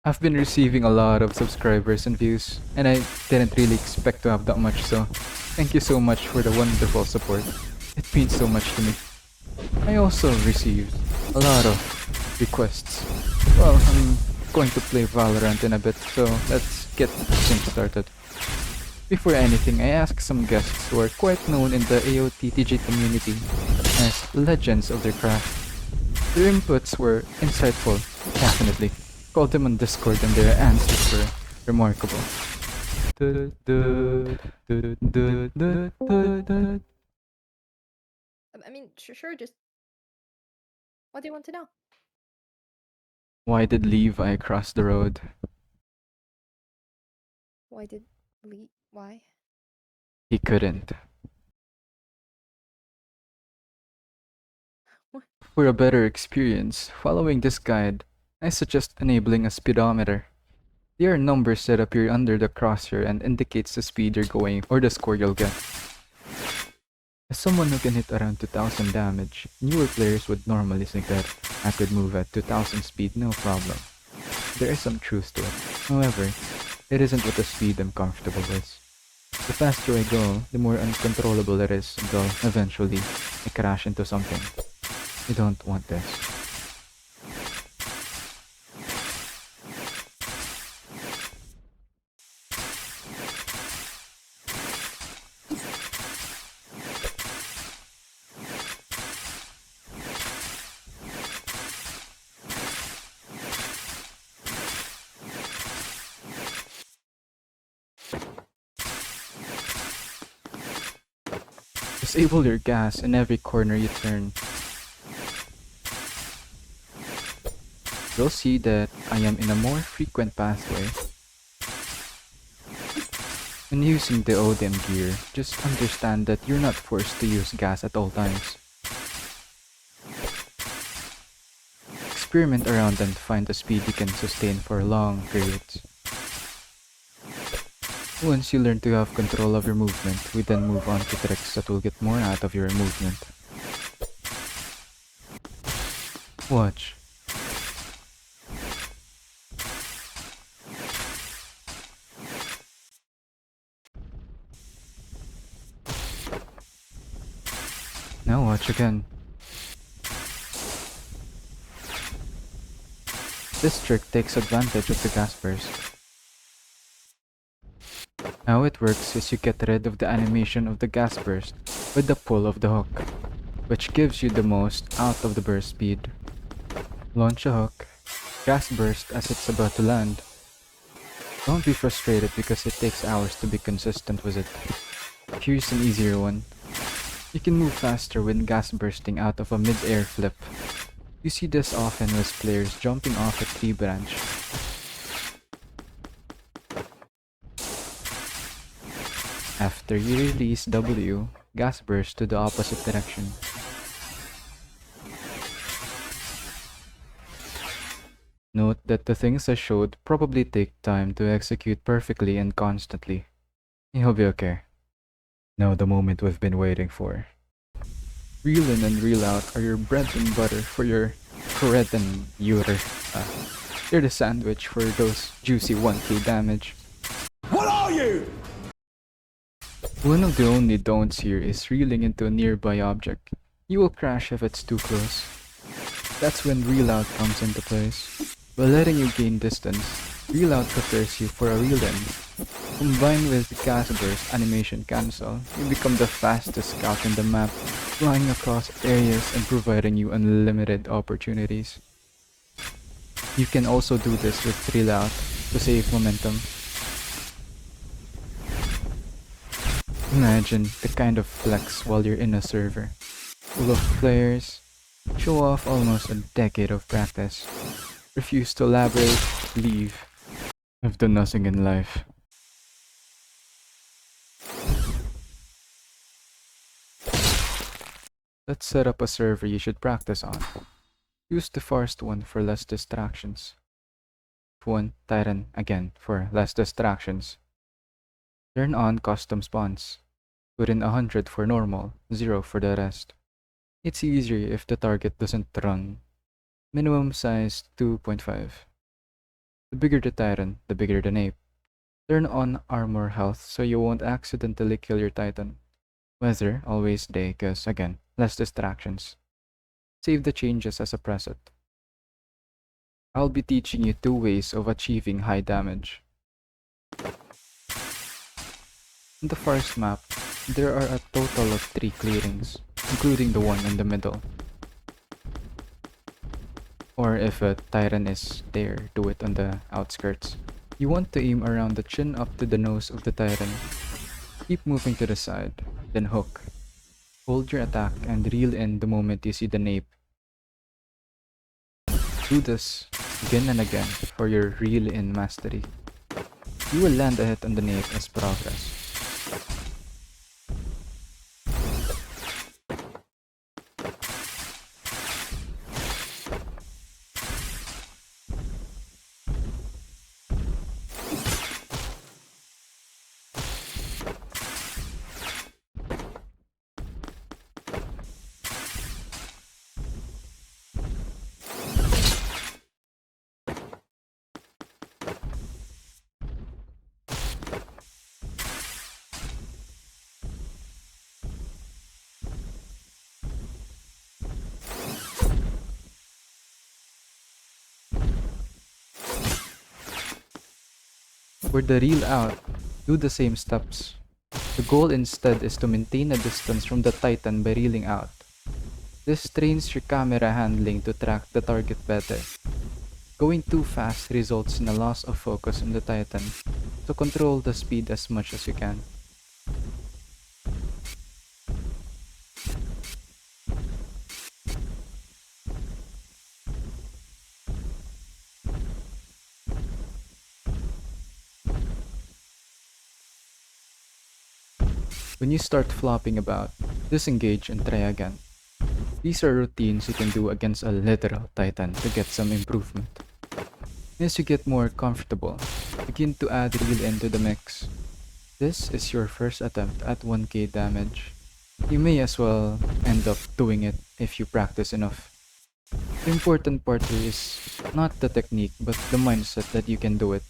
I've been receiving a lot of subscribers and views, and I didn't really expect to have that much, so thank you so much for the wonderful support. It means so much to me. I also received a lot of requests. Well, I'm going to play Valorant in a bit, so let's get things started. Before anything, I asked some guests who are quite known in the AOTTG community as legends of their craft. Their inputs were insightful, definitely. Called them on Discord and their answers were remarkable. I mean, sure, just what do you want to know? Why did Levi cross the road? Why? He couldn't. What? For a better experience, following this guide, I suggest enabling a speedometer. There are numbers that appear under the crosshair and indicates the speed you're going or the score you'll get. As someone who can hit around 2000 damage, newer players would normally think that I could move at 2000 speed no problem. There is some truth to it. However, it isn't with the speed I'm comfortable with. The faster I go, the more uncontrollable it is until eventually I crash into something. I don't want this. Disable your gas in every corner you turn. You'll see that I am in a more frequent pathway. When using the ODM gear, just understand that you're not forced to use gas at all times. Experiment around and find a speed you can sustain for long periods. Once you learn to have control of your movement, we then move on to tricks that will get more out of your movement. Watch. Now watch again. This trick takes advantage of the gas burst. How it works is you get rid of the animation of the gas burst with the pull of the hook, which gives you the most out of the burst speed. Launch a hook, gas burst as it's about to land. Don't be frustrated because it takes hours to be consistent with it. Here's an easier one. You can move faster when gas bursting out of a mid-air flip. You see this often with players jumping off a tree branch. After you release W, gas burst to the opposite direction. Note that the things I showed probably take time to execute perfectly and constantly. You'll be okay. Now the moment we've been waiting for. Reel in and reel out are your bread and butter for your bread and butter. You're the sandwich for those juicy 1k damage. What are you? One of the only don'ts here is reeling into a nearby object. You will crash if it's too close. That's when reel out comes into place. By letting you gain distance, reel out prepares you for a reel in. Combined with gas burst animation cancel, you become the fastest scout in the map, flying across areas and providing you unlimited opportunities. You can also do this with reel out to save momentum. Imagine the kind of flex while you're in a server, full of players, show off almost a decade of practice, refuse to elaborate, leave. I've done nothing in life. Let's set up a server you should practice on. Use the first one for less distractions. F1 Titan again for less distractions. Turn on custom spawns. Put in 100 for normal, 0 for the rest. It's easier if the target doesn't run. Minimum size 2.5. The bigger the Titan, the bigger the Nape. Turn on armor health so you won't accidentally kill your Titan. Weather, always day, cause again, less distractions. Save the changes as a preset. I'll be teaching you 2 ways of achieving high damage. In the first map, there are a total of 3 clearings, including the one in the middle. Or if a Titan is there, do it on the outskirts. You want to aim around the chin up to the nose of the Titan. Keep moving to the side, then hook. Hold your attack and reel in the moment you see the nape. Do this again and again for your reel in mastery. You will land a hit on the nape as progress. For the reel out, do the same steps. The goal instead is to maintain a distance from the Titan by reeling out. This trains your camera handling to track the target better. Going too fast results in a loss of focus on the Titan, so control the speed as much as you can. When you start flopping about, disengage and try again. These are routines you can do against a literal Titan to get some improvement. As you get more comfortable, begin to add reel into the mix. This is your first attempt at 1k damage. You may as well end up doing it if you practice enough. The important part here is not the technique but the mindset that you can do it.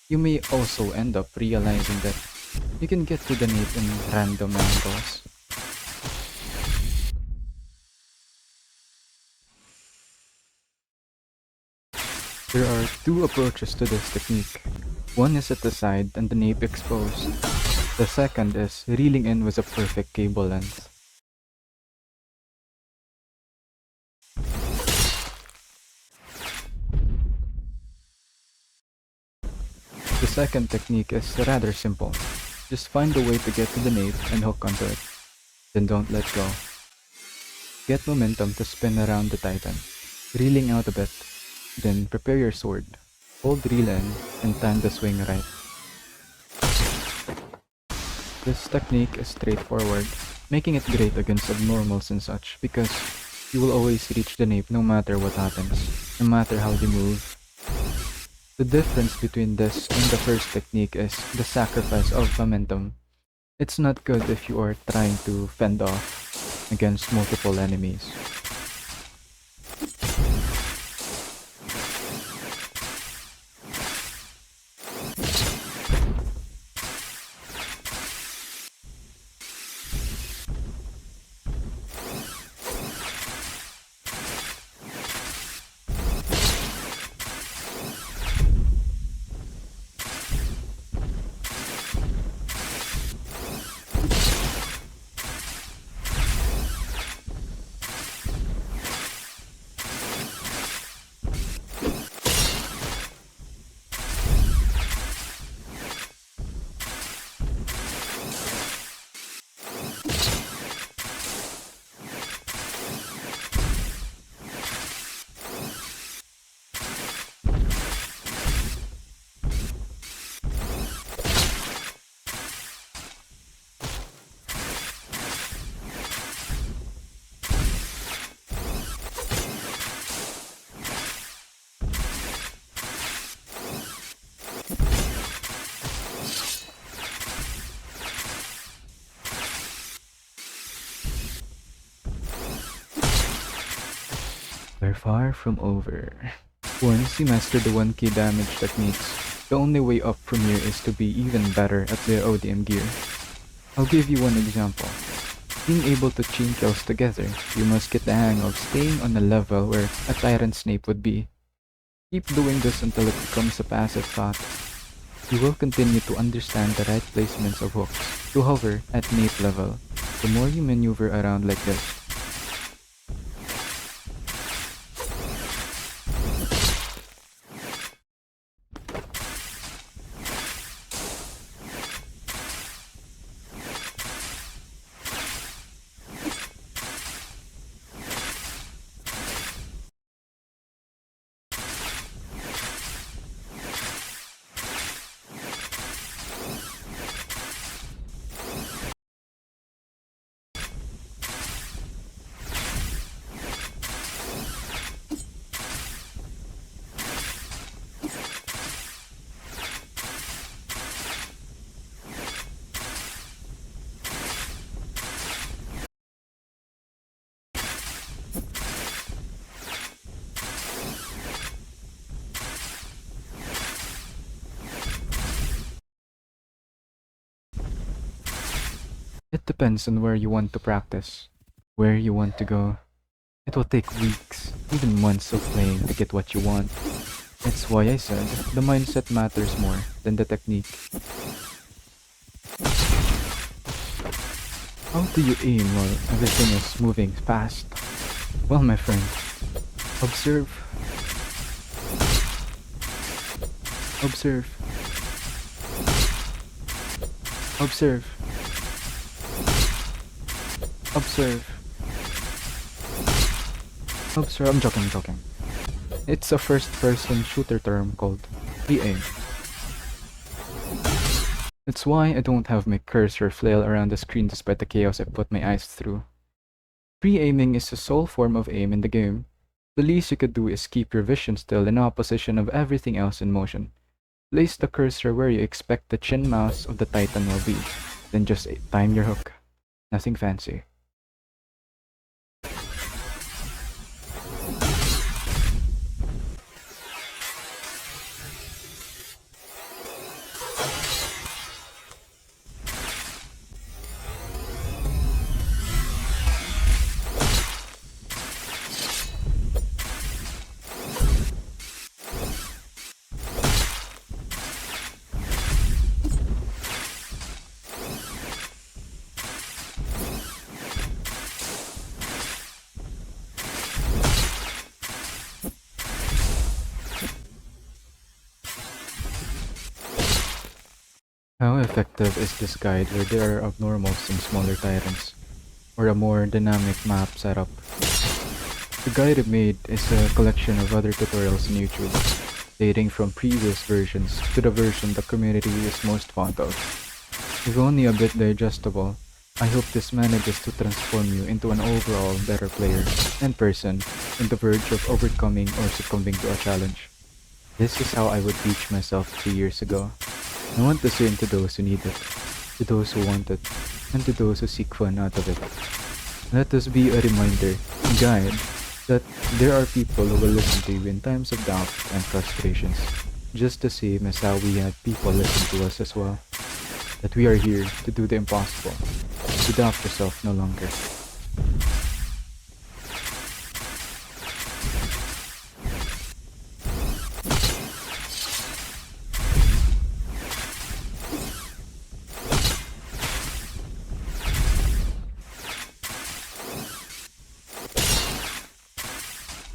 You may also end up realizing that you can get to the nape in random angles. There are 2 approaches to this technique. One is at the side and the nape exposed. The second is reeling in with a perfect cable length. The second technique is rather simple. Just find a way to get to the nape and hook onto it. Then don't let go. Get momentum to spin around the Titan, reeling out a bit. Then prepare your sword. Hold reel in and time the swing right. This technique is straightforward, making it great against abnormals and such because you will always reach the nape no matter what happens, no matter how they move. The difference between this and the first technique is the sacrifice of momentum. It's not good if you are trying to fend off against multiple enemies. far from over. Once you master the 1 key damage techniques, the only way up from here is to be even better at the ODM gear. I'll give you one example. Being able to chain kills together, you must get the hang of staying on a level where a Tyrant Snape would be. Keep doing this until it becomes a passive thought. You will continue to understand the right placements of hooks to hover at Nape level, the more you maneuver around like this. It depends on where you want to practice, where you want to go. It will take weeks, even months of playing to get what you want. That's why I said the mindset matters more than the technique. How do you aim while everything is moving fast? Well, my friend, observe. Observe. Observe. Observe. Observe. I'm joking. It's a first-person shooter term called pre-aim. That's why I don't have my cursor flail around the screen despite the chaos I put my eyes through. Pre-aiming is the sole form of aim in the game. The least you could do is keep your vision still in opposition of everything else in motion. Place the cursor where you expect the chin mouse of the Titan will be, then just time your hook. Nothing fancy. How effective is this guide where there are abnormals and smaller tyrants, or a more dynamic map setup? The guide I made is a collection of other tutorials on YouTube, dating from previous versions to the version the community is most fond of. If only a bit digestible, I hope this manages to transform you into an overall better player and person on the verge of overcoming or succumbing to a challenge. This is how I would teach myself 3 years ago. I want the same to those who need it, to those who want it, and to those who seek fun out of it. Let this be a reminder, a guide, that there are people who will listen to you in times of doubt and frustrations, just the same as how we had people listen to us as well. That we are here to do the impossible, to doubt yourself no longer.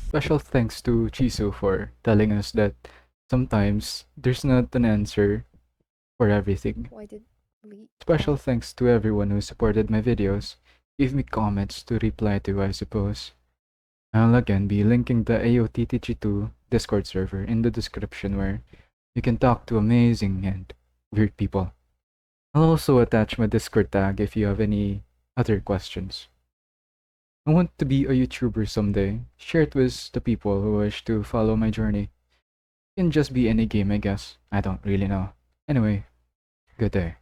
Special thanks to Chiso for telling us that sometimes there's not an answer for everything. Why did we? Special thanks to everyone who supported my videos, gave me comments to reply to, I suppose. I'll again be linking the AOTTG2 Discord server in the description where you can talk to amazing and weird people. I'll also attach my Discord tag if you have any other questions. I want to be a YouTuber someday. Share it with the people who wish to follow my journey. It can just be any game, I guess. I don't really know. Anyway, good day.